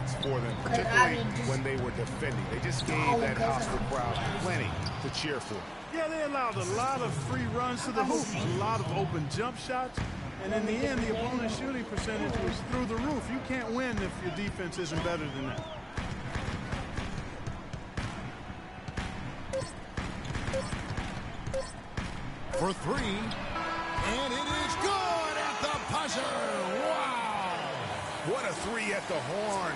offense for them, particularly when they were defending. They just gave that hostile crowd plenty to cheer for. Yeah, they allowed a lot of free runs to the hoop, a lot of open jump shots, and in the end, the opponent's shooting percentage was through the roof. You can't win if your defense isn't better than that. For three, and it is good at the buzzer. Wow! What a three at the horn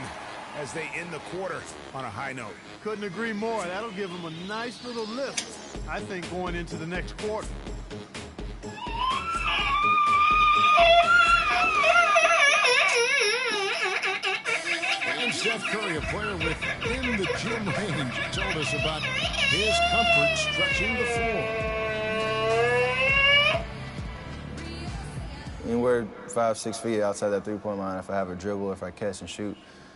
as they end the quarter on a high note. Couldn't agree more. That'll give them a nice little lift, I think, going into the next quarter. And Steph Curry, a player within the gym range, told us about his comfort stretching the floor. Anywhere 5-6 feet outside that three-point line, if I have a dribble, if I catch and shoot,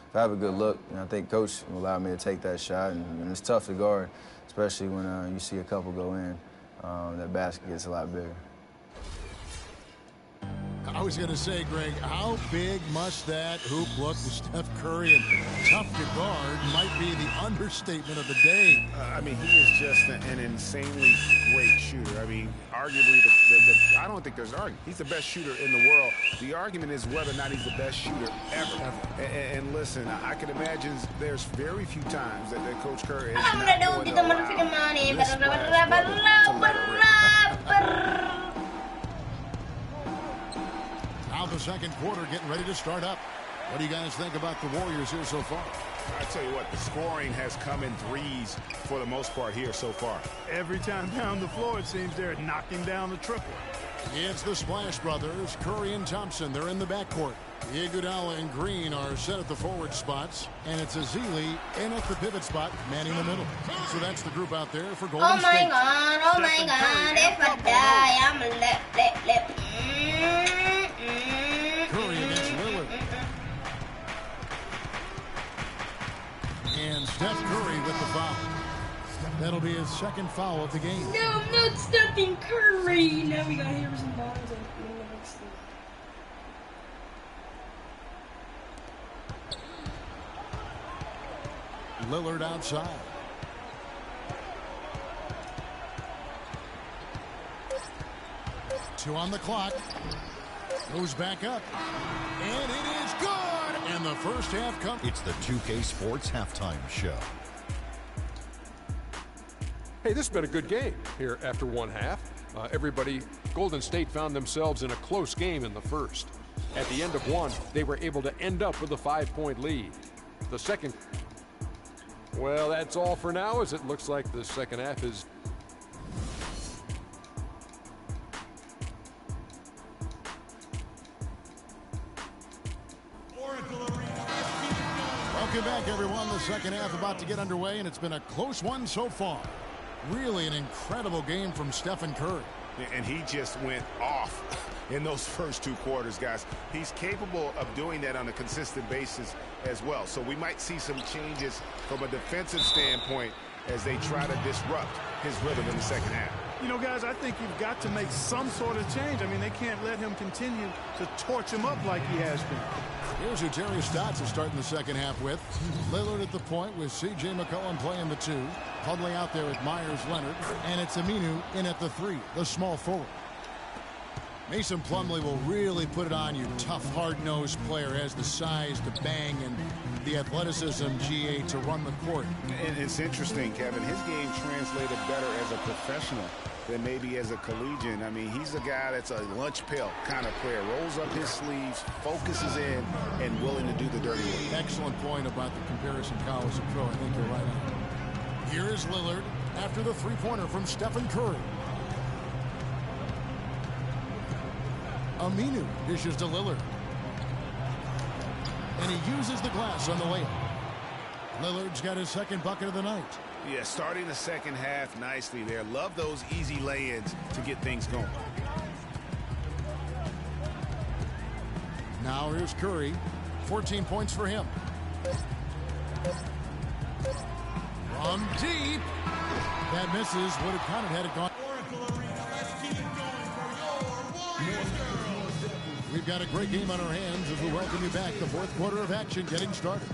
if I have a good look, I think Coach will allow me to take that shot. And it's tough to guard, especially when you see a couple go in. That basket gets a lot bigger. I was going to say, Greg, how big must that hoop look to Steph Curry? And tough to guard might be the understatement of the day. I mean, he is just an insanely great shooter. I mean, arguably, I don't think there's an argument. He's the best shooter in the world. The argument is whether or not he's the best shooter ever. And listen, I can imagine there's very few times that Coach Curry is not going to allow this splash to let it rip. Now the second quarter getting ready to start up. What do you guys think about the Warriors here so far? I tell you what, the scoring has come in threes for the most part here so far. Every time down the floor, it seems they're knocking down the triple. It's the Splash Brothers, Curry and Thompson. They're in the backcourt. Iguodala and Green are set at the forward spots, and it's Ezeli in at the pivot spot, manning the middle. So that's the group out there for Golden State. Oh my God, if I die, I'm a lip. Curry against Lillard. And Steph Curry with the foul. That'll be his second foul of the game. No, I'm not Stephen Curry. Now we got Harrison Barnes. Lillard outside. Two on the clock. Goes back up. And it is good. And the first half comes. It's the 2K Sports Halftime Show. Hey, this has been a good game here after one half. Golden State found themselves in a close game in the first. At the end of one, they were able to end up with a 5-point lead. The second, well, that's all for now, as it looks like the second half is. Welcome back, everyone. The second half about to get underway, and it's been a close one so far. Really an incredible game from Stephen Curry. And he just went off in those first two quarters, guys. He's capable of doing that on a consistent basis as well. So we might see some changes from a defensive standpoint as they try to disrupt his rhythm in the second half. You know, guys, I think you've got to make some sort of change. I mean, they can't let him continue to torch him up like he has been. Here's who Terry Stotts is starting the second half with. Lillard at the point with C.J. McCollum playing the two. Pudley out there with Myers Leonard. And it's Aminu in at the three, the small forward. Mason Plumlee will really put it on you. Tough, hard-nosed player, has the size to bang and the athleticism, GA, to run the court. And it's interesting, Kevin. His game translated better as a professional than maybe as a collegiate. I mean, he's a guy that's a lunch pail kind of player. Rolls up his sleeves, focuses in, and willing to do the dirty work. Excellent point about the comparison college to pro. I think you're right on. Here is Lillard after the three-pointer from Stephen Curry. Aminu dishes to Lillard. And he uses the glass on the layup. Lillard's got his second bucket of the night. Yeah, starting the second half nicely there. Love those easy lay-ins to get things going. Now here's Curry. 14 points for him. From deep. That misses. Would have counted had it gone. We've got a great game on our hands as we welcome you back. The fourth quarter of action getting started.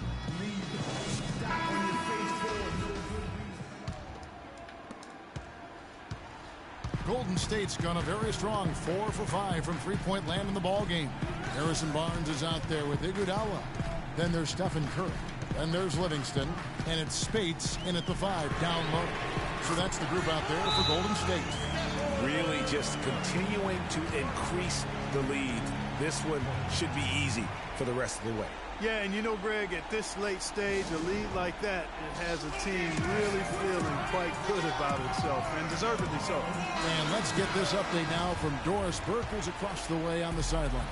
Golden State's gone a very strong 4 for 5 from three-point land in the ball game. Harrison Barnes is out there with Iguodala. Then there's Stephen Curry. Then there's Livingston. And it's Spates in at the 5 down low. So that's the group out there for Golden State. Really just continuing to increase the lead. This one should be easy for the rest of the way. Yeah, and you know, Greg, at this late stage, a lead like that, it has a team really feeling quite good about itself, and deservedly so. And let's get this update now from Doris Burke, who's across the way on the sideline.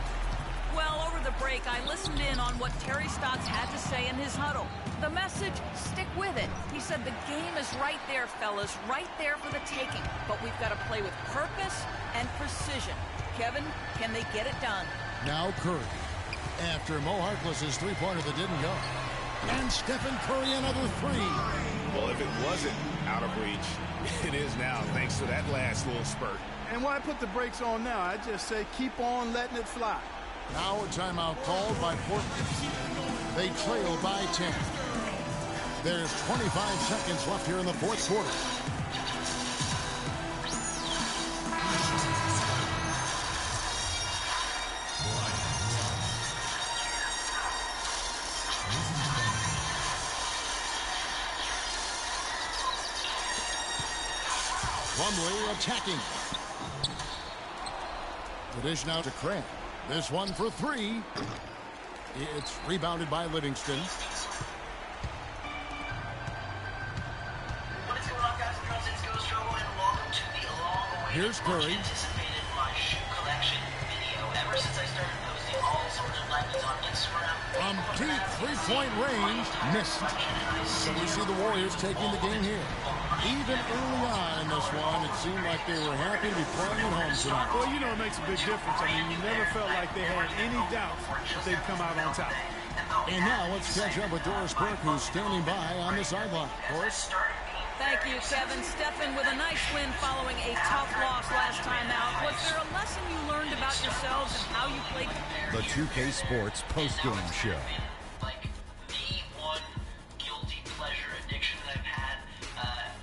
Well, over the break, I listened in on what Terry Stotts had to say in his huddle. The message, stick with it. He said the game is right there, fellas, right there for the taking. But we've got to play with purpose and precision. Kevin, can they get it done? Now Curry. After Mo Harkless's three-pointer that didn't go. And Stephen Curry another 3. Well, if it wasn't out of reach, it is now, thanks to that last little spurt. And why put the brakes on now? I just say keep on letting it fly. Now a timeout called by Portland. They trail by 10. There's 25 seconds left here in the fourth quarter. Plumlee attacking. The dish now to Craig. This one for 3. It's rebounded by Livingston. What is going on, guys and girls? It's Ghost Robo, and welcome to the long-awaited, Here's Curry. anticipated my shoe collection video. Ever since I started posting all sorts of legends on Instagram, From deep three-point range, missed. So we see the Warriors taking the game here. Even early on in this one, it seemed like they were happy to be playing at home tonight. Well, you know, it makes a big difference. I mean, you never felt like they had any doubt that they'd come out on top. And now let's catch up with Doris Burke, who's standing by on the sideline. Doris? Thank you, Kevin. Stephen with a nice win following a tough loss last time out. Was there a lesson you learned about yourselves and how you played? The 2K Sports postgame show. like the one guilty pleasure addiction that I've had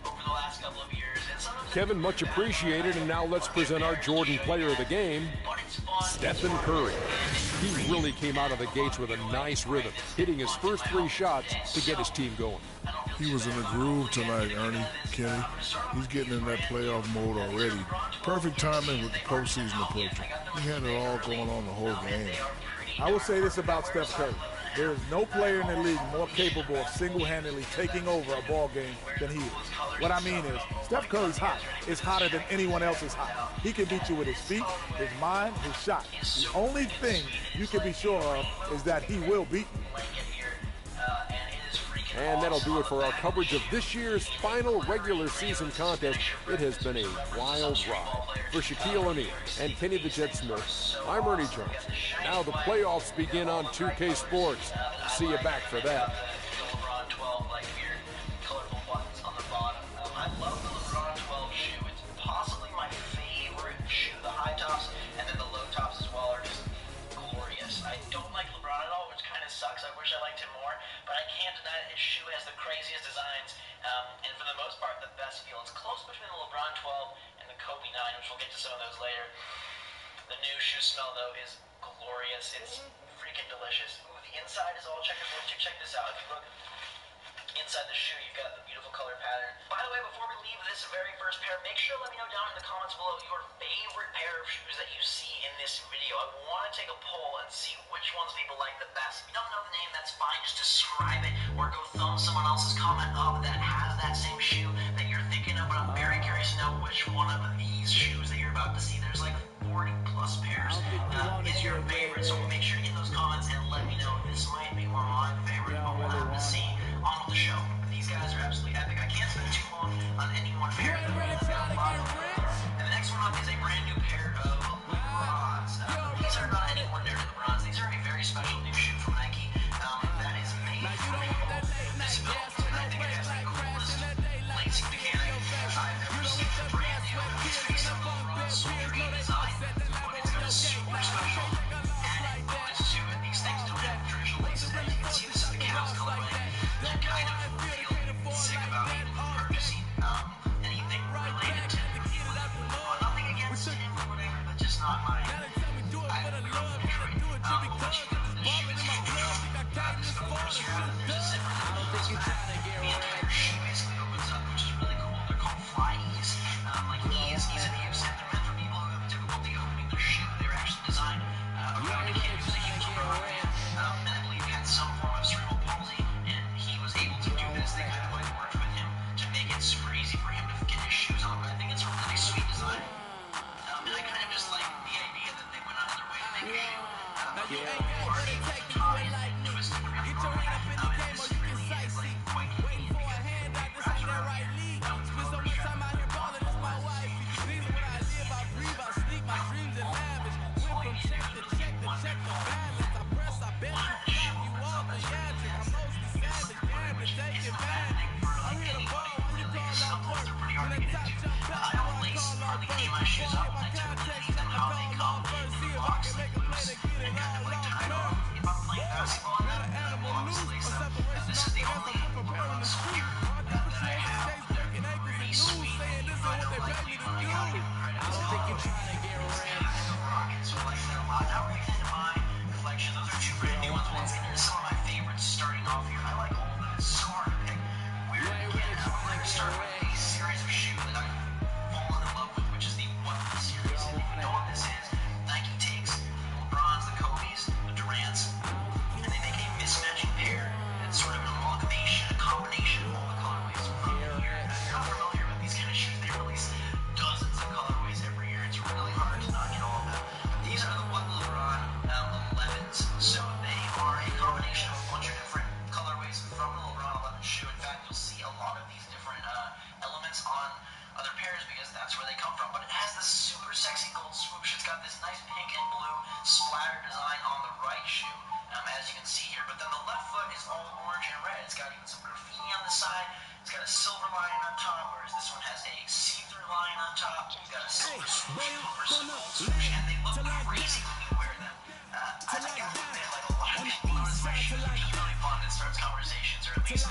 over the last couple of years. And some of it, Kevin, much appreciated. And now let's present our Jordan player of the game, but it's fun. Stephen Curry. He really came out of the gates with a nice rhythm, hitting his first 3 shots to get his team going. He was in the groove tonight, Ernie, Kenny. He's getting in that playoff mode already. Perfect timing with the postseason approaching. He had it all going on the whole game. I will say this about Steph Curry. There is no player in the league more capable of single-handedly taking over a ball game than he is. What I mean is, Steph Curry's hot. It's hotter than anyone else is hot. He can beat you with his feet, his mind, his shot. The only thing you can be sure of is that he will beat you. And that'll do it for our coverage of this year's final regular season contest. It has been a wild ride. For Shaquille O'Neal and Kenny the Jet Smith, I'm Ernie Jones. Now the playoffs begin on 2K Sports. See you back for that. LeBron 12, like weird colorful buttons on the bottom. I love the LeBron 12 shoe. It's possibly my favorite shoe. The high tops and then the low tops as well are just glorious. I don't like LeBron at all, which kind of sucks. I wish I liked him more, but I can't deny that his shoe has the craziest designs, and for the most part, the best feel. It's close between the LeBron 12 and the Kobe 9, which we'll get to some of those later. The new shoe smell, though, is glorious. It's freaking delicious. Ooh, the inside is all checkerboard. Check this out. If you look inside the shoe, you've got the beautiful color pattern. By the way, before we leave this very first pair, make sure to let me know down in the comments below your favorite pair of shoes that you see in this video. I want to take a poll and see which ones people like the best. If you don't know the name, that's fine. Just describe it or go thumb someone else's comment up that has that same shoe that you're thinking of. But I'm very curious to know which one of these shoes that you're about to see. There's like 40 plus pairs. Is your favorite? So make sure to get those comments and let me know. This might be one of my favorites, but we'll have to see. On with the show. These guys are absolutely epic. I can't spend too long on any one pair. And the next one up is a brand new pair of LeBrons. These are not any ordinary LeBrons. These are a very special new shoe from Nike that is made from this build. I think it has the coolest lacing mechanic I've ever seen. It's brand new. It's based on the LeBron Soldier design, but it's got a super special added bonus to it. These things don't have traditional laces. As you can see, this is the cap. the entire shoe basically opens up, which is really cool. They're called fly ease. Like ease and Houston, they're meant for people who have difficulty opening their shoe. They were actually designed around a kid who's a huge LeBron fan, and I believe he had some form of cerebral palsy, and he was able to do this. They kind of like worked with him to make it super easy for him to get his shoes on. But I think it's a really sweet design, and I kind of just like the idea that they went out of their way to make a shoe. Already tied and twisted around the bottom, and this really is like quite unique because the wraps around here. The rubber strap on the bottom was I don't lace hardly any of my shoes up. I typically leave them how they come in the box, like loose, and kind of like tied off. If I'm playing basketball in them, then I will obviously lace them. This is the only sweater that I have. They're pretty sweet. I don't like to, I gotta give them credit. I don't think you're trying to get around. So I like that a lot. Now we're getting into my collection. Those are two brand new ones. Once again, some of my favorites starting off here. I like all of them. It's so hard to pick. Weird again. I'm going to start with a series of shoes that I've fallen in love with, which is the One series. And if you know what this is, Nike takes the LeBrons, the Kobe's, the Durant's, and they make a mismatching pair. It's sort of an amalgamation, a combination of all the colorways from the year. And if you're not familiar with these kind of shoes, they release dozens of colorways every year. It's really hard to not get all of them. But these are the One LeBron 11s. So they are a combination of a bunch of different colorways from the LeBron 11 shoe. In fact, you'll see a lot of these different elements on other pairs because that's where they come from. But it has this super sexy gold swoosh. It's got this nice pink and blue splatter design on the right shoe, as you can see here. But then the left foot is all orange and red. It's got even some graffiti on the side. It's got a silver line on top, whereas this one has a see-through line on top. It's got a silver swoosh over some gold swoosh, and they look crazy when you wear them. I think they have like a lot of people notice my shoes, which is really fun. It starts conversations, or at least